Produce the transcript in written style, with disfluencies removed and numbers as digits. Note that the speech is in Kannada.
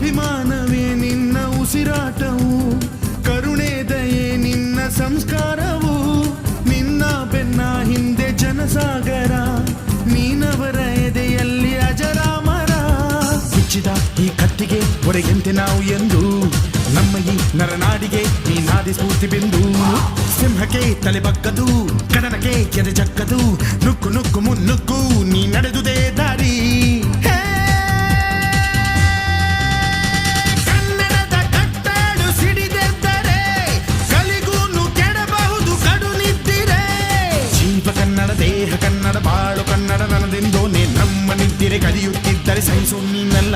ಅಭಿಮಾನವೇ ನಿನ್ನ ಉಸಿರಾಟವು, ಕರುಣೆ ದಯೆ ನಿನ್ನ ಸಂಸ್ಕಾರವು, ನಿನ್ನ ಬೆನ್ನ ಹಿಂದೆ ಜನಸಾಗರ, ನೀನವರ ಎದೆಯಲ್ಲಿ ಅಜರಾಮರ. ಬಿಚ್ಚಿದ ಈ ಕತ್ತಿಗೆ ಒಡೆಯಂತೆ ನಾವು ಎಂದು, ನಮ್ಮ ಈ ನರನಾಡಿಗೆ ನೀ ನಾದಿ ಸ್ಫೂರ್ತಿ ಬಿಂದು. ಸಿಂಹಕ್ಕೆ ತಲೆ ಬಗ್ಗದು, ಕಡನಕ್ಕೆ ಎದೆ ಜಕ್ಕದು, ನುಕ್ಕು ನುಕ್ಕು ಮುನ್ನುಕ್ಕು ನೀ ನಡೆದುದೇ ದಾರಿ. ಕನ್ನಡದ ಕಟ್ಟಾಡು ಸಿಡಿದೆದ್ದರೆ ಕಲಿಗೂನು ಕೆಡಬಹುದು ಕಡು ನಿದ್ದಿರೆ. ಜೀವ ಕನ್ನಡ, ದೇಹ ಕನ್ನಡ, ಬಾಳು ಕನ್ನಡ, ನನದೆಂದೋನೆ ನಮ್ಮ ನಿದ್ದಿರೆ ಕಲಿಯುತ್ತಿದ್ದರೆ ಸಹಿಸು ನೀನಲ್ಲ.